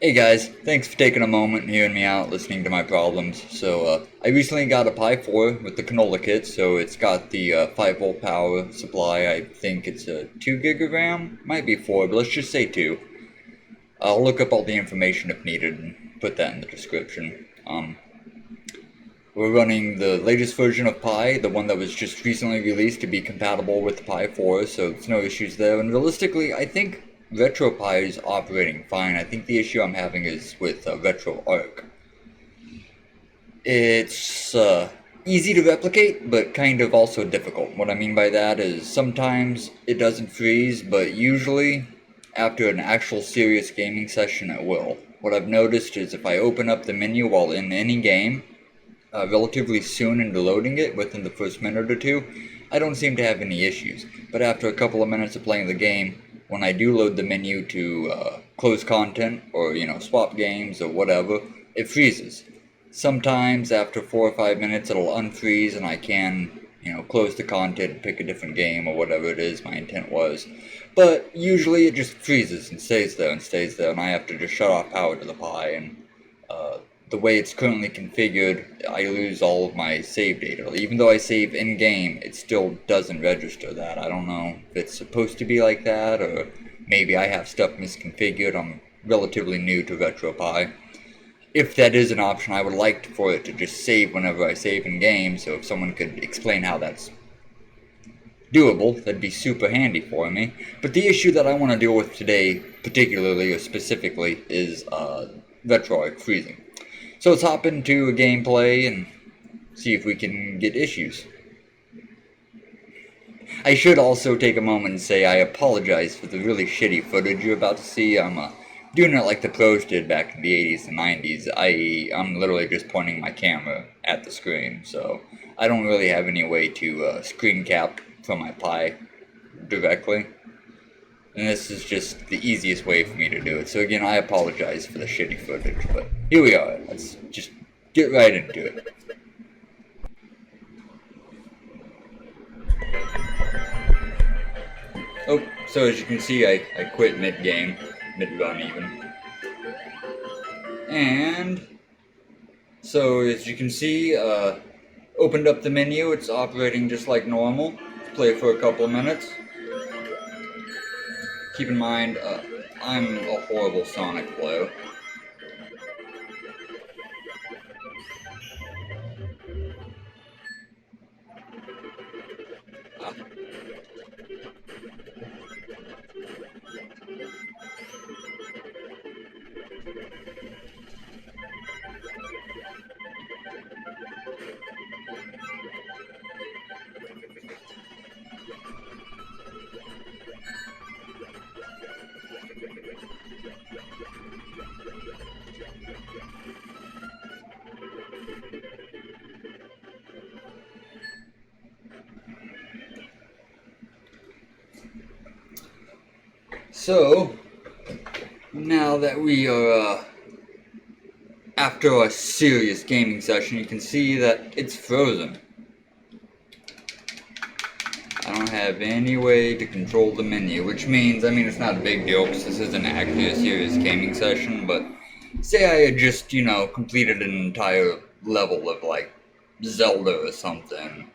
Hey guys, thanks for taking a moment and hearing me out, listening to my problems. I recently got a Pi 4 with the canola kit, so it's got the 5 volt power supply. I think it's a 2 gig of RAM, might be 4, but let's just say 2. I'll look up all the information if needed and put that in the description. We're running the latest version of Pi, the one that was just recently released to be compatible with the Pi 4, so there's no issues there. And realistically, I think RetroPie is operating fine. I think the issue I'm having is with RetroArch. It's easy to replicate, but kind of also difficult. What I mean by that is sometimes it doesn't freeze, but usually after an actual serious gaming session it will. What I've noticed is if I open up the menu while in any game, relatively soon into loading it, within the first minute or two, I don't seem to have any issues. But after a couple of minutes of playing the game, when I do load the menu to close content or swap games or whatever, it freezes. Sometimes after 4 or 5 minutes it'll unfreeze and I can close the content and pick a different game or whatever it is my intent was. But usually it just freezes and stays there and I have to just shut off power to the Pi, and the way it's currently configured, I lose all of my save data. Even though I save in-game, it still doesn't register that. I don't know if it's supposed to be like that, or maybe I have stuff misconfigured. I'm relatively new to RetroPie. If that is an option, I would like for it to just save whenever I save in-game, so if someone could explain how that's doable, that'd be super handy for me. But the issue that I want to deal with today, particularly or specifically, is RetroArch freezing. So let's hop into a gameplay and see if we can get issues. I should also take a moment and say I apologize for the really shitty footage you're about to see. I'm doing it like the pros did back in the 80s and 90s. I'm literally just pointing my camera at the screen, so I don't really have any way to screen cap from my Pi directly. And this is just the easiest way for me to do it. So again, I apologize for the shitty footage, but here we are. Let's just get right into it. Oh, so as you can see, I quit mid-game, mid-run even. And so as you can see, opened up the menu, it's operating just like normal. Let's play for a couple of minutes. Keep in mind, I'm a horrible Sonic player. So, now that we are after a serious gaming session, you can see that it's frozen. I don't have any way to control the menu, which means, it's not a big deal because this isn't actually a serious gaming session, but say I had just, completed an entire level of, like, Zelda or something,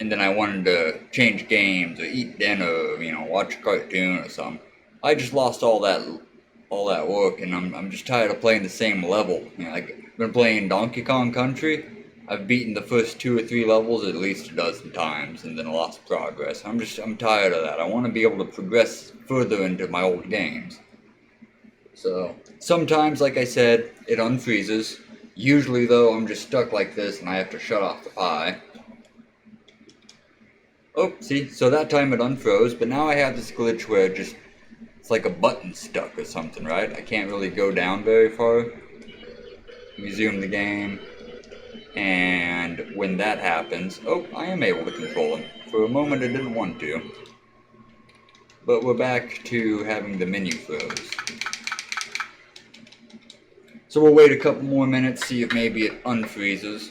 and then I wanted to change games or eat dinner or, watch a cartoon or something. I just lost all that work, and I'm just tired of playing the same level. Like, I've been playing Donkey Kong Country. I've beaten the first 2 or 3 levels at least a dozen times and then lost progress. I'm tired of that. I want to be able to progress further into my old games. So, sometimes, like I said, it unfreezes. Usually, though, I'm just stuck like this and I have to shut off the Pi. Oh, see? So that time it unfroze, but now I have this glitch where it's like a button stuck or something, right? I can't really go down very far. Resume the game. And when that happens, oh, I am able to control it. For a moment I didn't want to. But we're back to having the menu froze. So we'll wait a couple more minutes, see if maybe it unfreezes.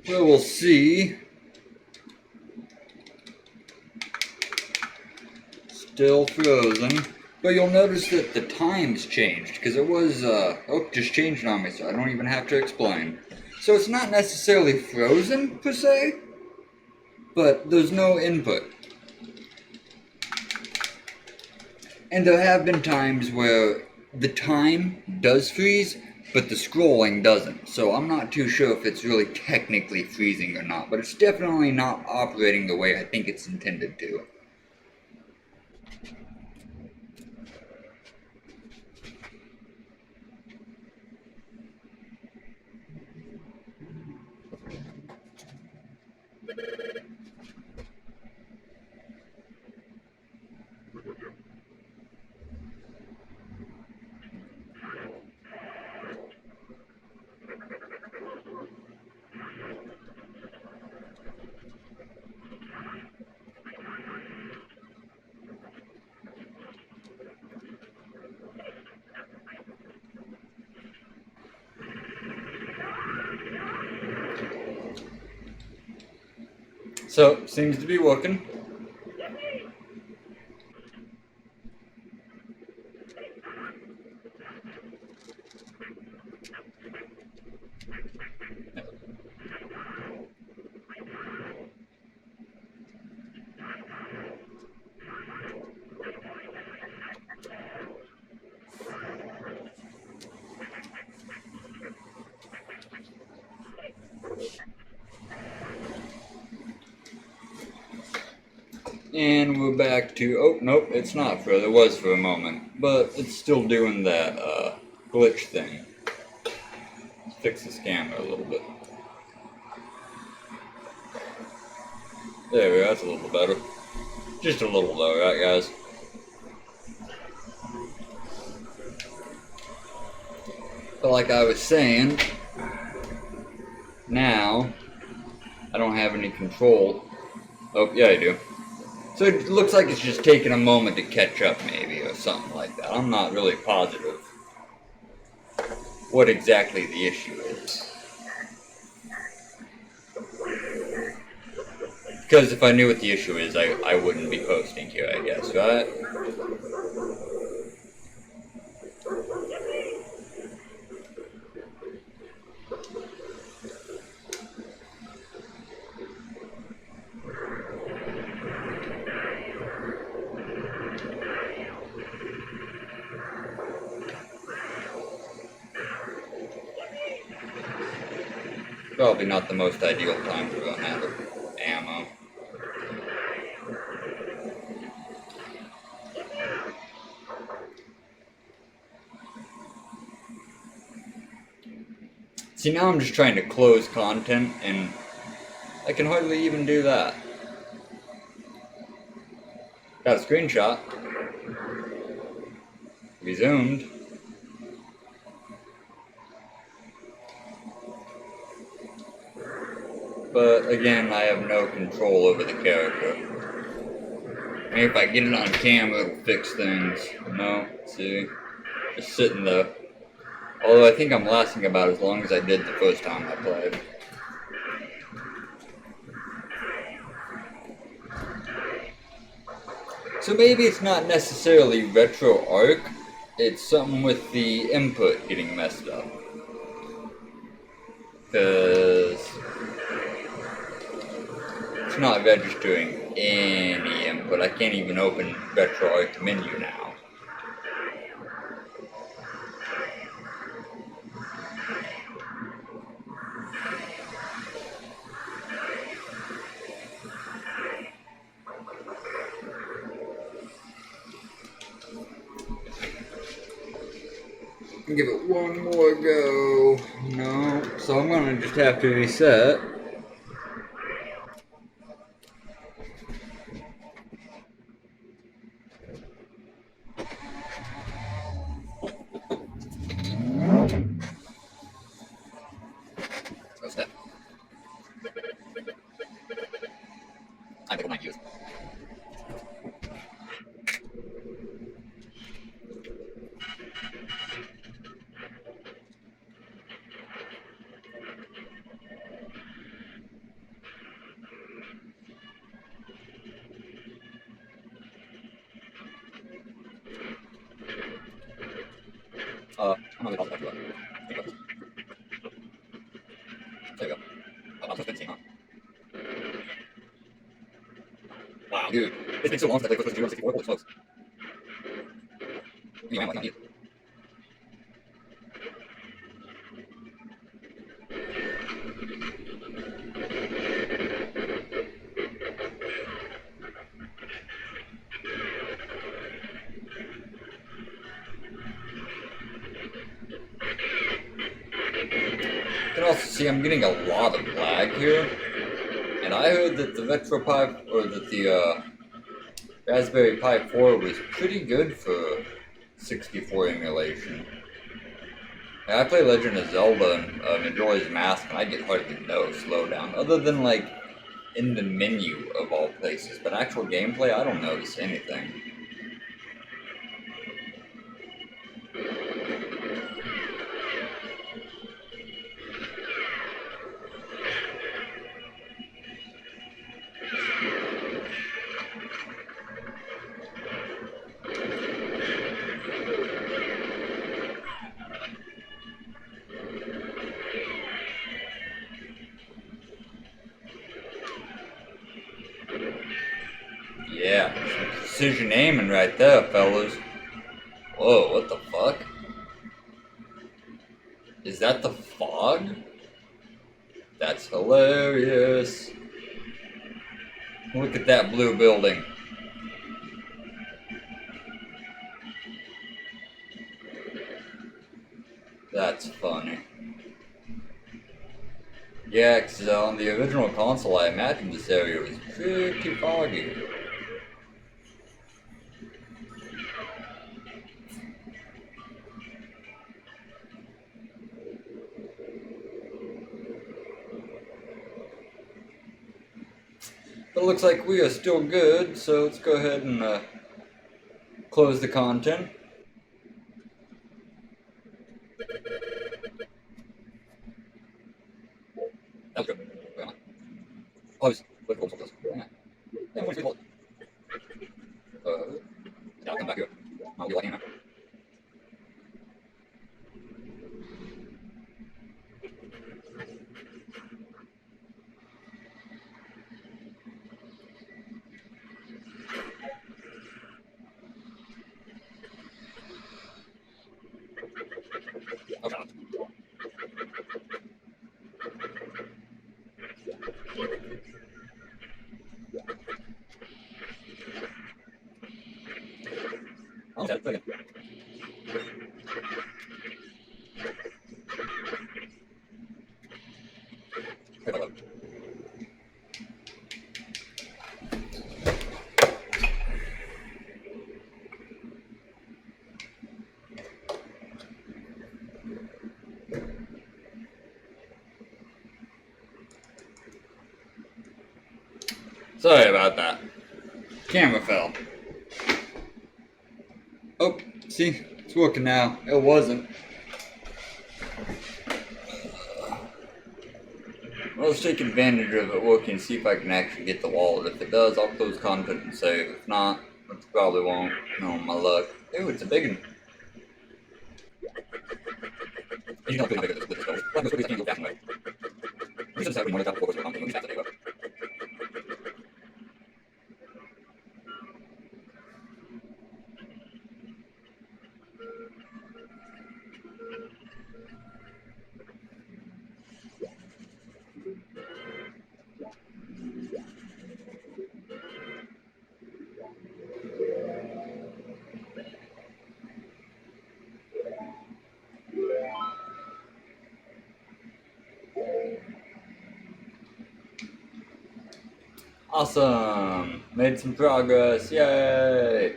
Well, we'll see. Still frozen. But you'll notice that the time's changed, because it was, oh, just changed on me, so I don't even have to explain. So it's not necessarily frozen, per se, but there's no input. And there have been times where the time does freeze, but the scrolling doesn't. So I'm not too sure if it's really technically freezing or not, but it's definitely not operating the way I think it's intended to. So, seems to be working. And we're back to, oh, nope, it's not for, it was for a moment, but it's still doing that, glitch thing. Let's fix the camera a little bit. There we go, that's a little better. Just a little though, right guys? But like I was saying, now, I don't have any control. Oh, yeah I do. So it looks like it's just taking a moment to catch up maybe, or something like that. I'm not really positive what exactly the issue is. Because if I knew what the issue is, I wouldn't be posting here, I guess, right? Probably not the most ideal time to run out of ammo. See, now I'm just trying to close content, and I can hardly even do that. Got a screenshot. Resumed. But again, I have no control over the character. Maybe if I get it on camera, it'll fix things. No, see? Just sitting there. Although I think I'm lasting about as long as I did the first time I played. So maybe it's not necessarily RetroArch, it's something with the input getting messed up. Because it's not registering any input. I can't even open RetroArch menu now. Give it one more go. No, so I'm gonna just have to reset. What's that? I think I might use. I'm gonna pause it back to There you go. Oh, I'm supposed to huh? Wow, dude. It's been so long since I played First 64. Holy smokes. You might not need it. You can also see I'm getting a lot of lag here. And I heard that the RetroPie, or that the Raspberry Pi 4 was pretty good for 64 emulation. And I play Legend of Zelda and Majora's Mask, and I get hardly no slowdown, other than like in the menu of all places. But actual gameplay, I don't notice anything. Yeah, some precision aiming right there, fellas. Whoa, what the fuck? Is that the fog? That's hilarious. Look at that blue building. That's funny. Yeah, because on the original console, I imagine this area was pretty foggy. But it looks like we are still good, so let's go ahead and close the content. That was good. Yeah. Close. Click close. Yeah. Yeah, once we close. Yeah, I'll come back here. I'll be letting you know. Okay. I'll set it again. Sorry about that. Camera fell. Oh, see? It's working now. It wasn't. Well, let's take advantage of it working, see if I can actually get the wallet. If it does, I'll close content and save. If not, which probably won't. No, my luck. Ooh, it's a big one. You don't do anything with this though. Like, this can't go fast enough. We should just have more than that before we're going to fast anyway. Awesome! Made some progress, yay!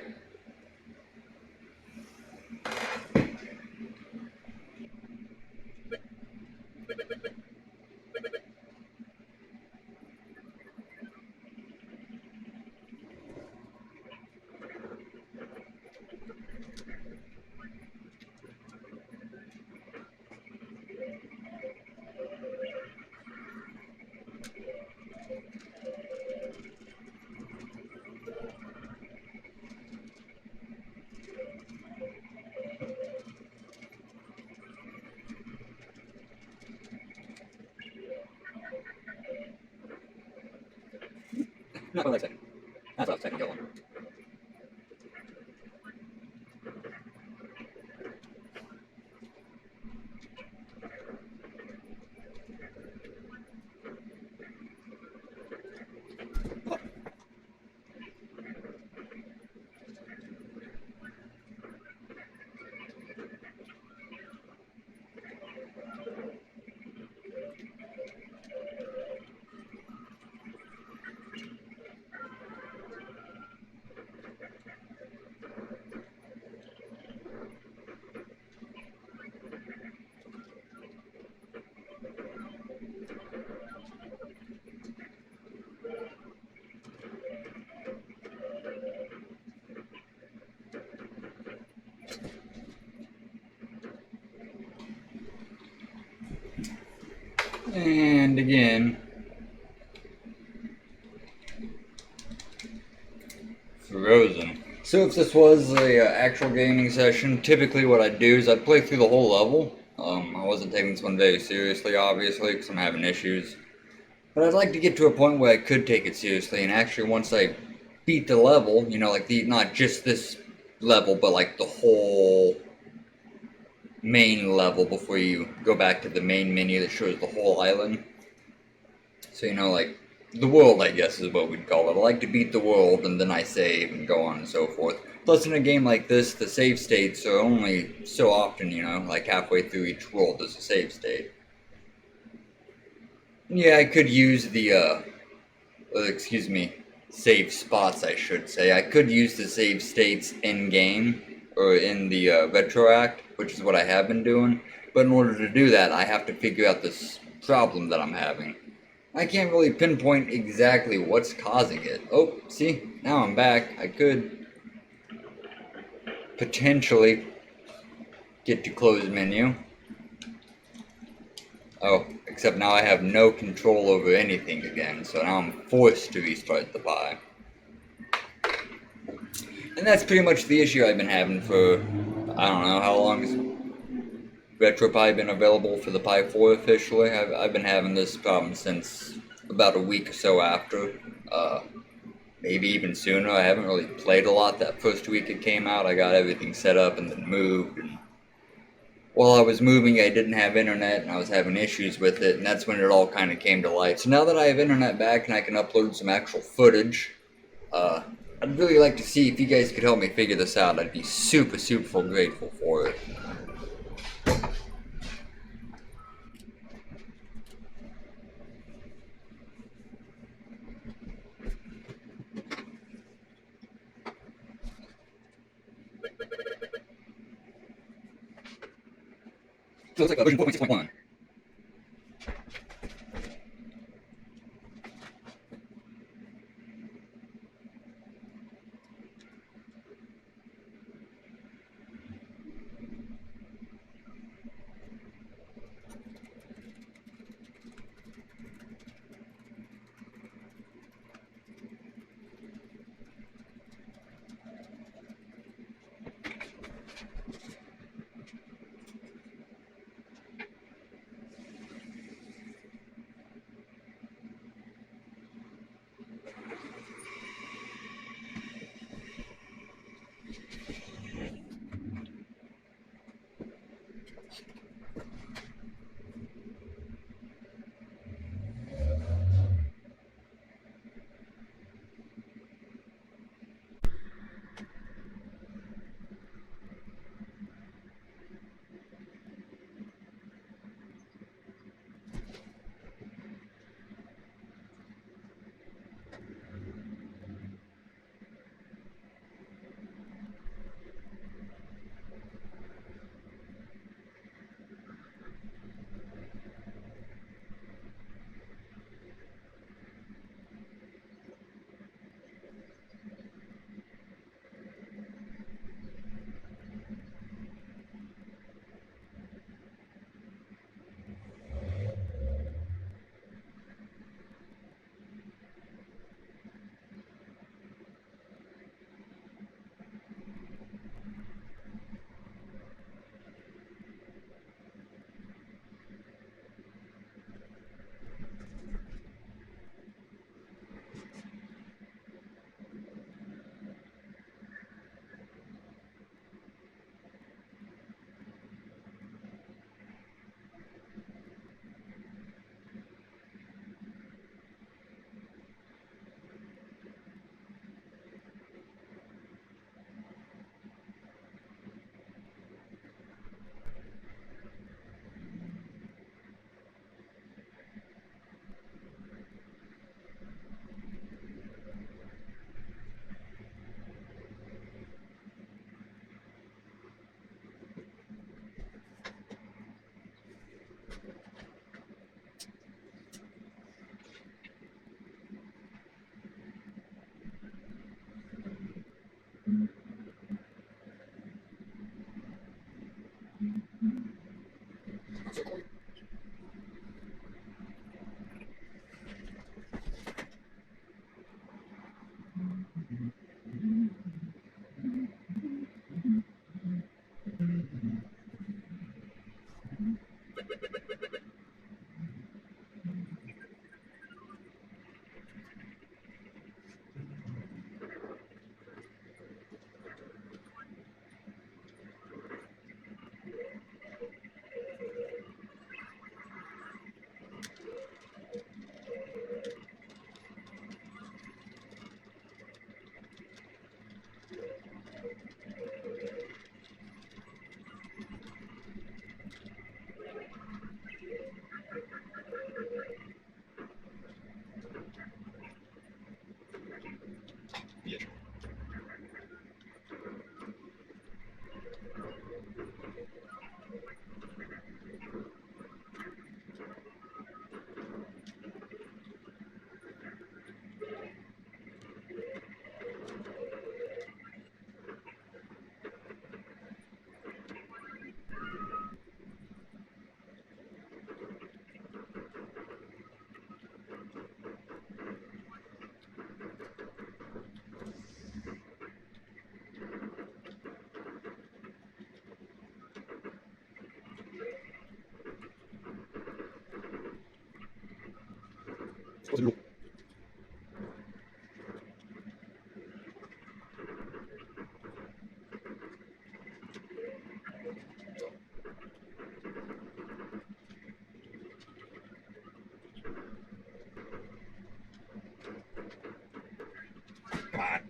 Not quite like second. That's what I was second going. And again, frozen. So if this was a actual gaming session, typically what I'd do is I'd play through the whole level. I wasn't taking this one very seriously, obviously, because I'm having issues. But I'd like to get to a point where I could take it seriously, and actually once I beat the level, you know, like not just this level, but like the whole main level before you go back to the main menu that shows the whole island. So, you know, like, the world, I guess, is what we'd call it. I like to beat the world, and then I save, and go on and so forth. Plus, in a game like this, the save states are only so often, you know, like halfway through each world there's a save state. Yeah, I could use the, excuse me, save spots, I should say. I could use the save states in-game, or in the retroact, which is what I have been doing. But in order to do that, I have to figure out this problem that I'm having. I can't really pinpoint exactly what's causing it. Oh, see? Now I'm back. I could potentially get to close menu. Oh, except now I have no control over anything again, so now I'm forced to restart the Pi. And that's pretty much the issue I've been having for, I don't know, how long has RetroPie been available for the Pi 4 officially? I've been having this problem since about a week or so after. Maybe even sooner. I haven't really played a lot that first week it came out. I got everything set up and then moved. And while I was moving, I didn't have internet and I was having issues with it, and that's when it all kind of came to light. So now that I have internet back and I can upload some actual footage, I'd really like to see if you guys could help me figure this out. I'd be super, super grateful for it. So it's like version 4.6.1.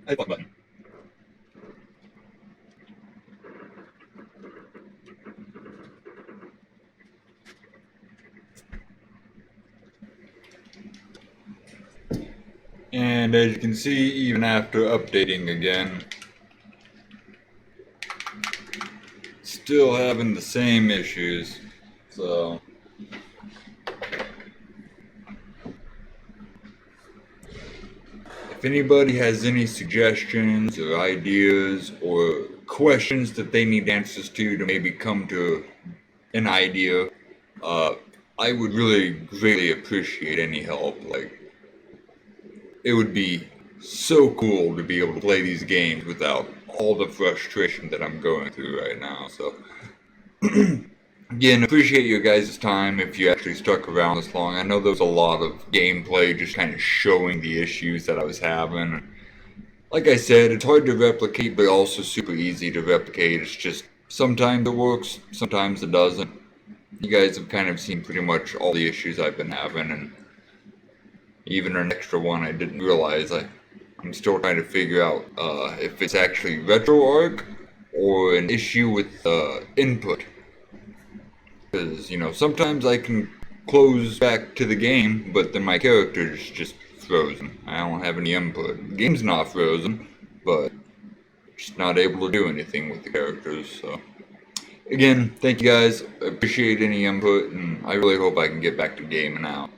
I hit the button. And as you can see, even after updating again, still having the same issues. So if anybody has any suggestions or ideas or questions that they need answers to maybe come to an idea, I would really greatly appreciate any help. Like, it would be so cool to be able to play these games without all the frustration that I'm going through right now. So, again, appreciate your guys' time if you actually stuck around this long. I know there was a lot of gameplay just kind of showing the issues that I was having. Like I said, it's hard to replicate, but also super easy to replicate. It's just sometimes it works, sometimes it doesn't. You guys have kind of seen pretty much all the issues I've been having, and even an extra one I didn't realize. I'm still trying to figure out if it's actually RetroArch or an issue with input. Because, sometimes I can close back to the game, but then my character's just frozen. I don't have any input. The game's not frozen, but just not able to do anything with the characters, so. Again, thank you guys. I appreciate any input, and I really hope I can get back to gaming out.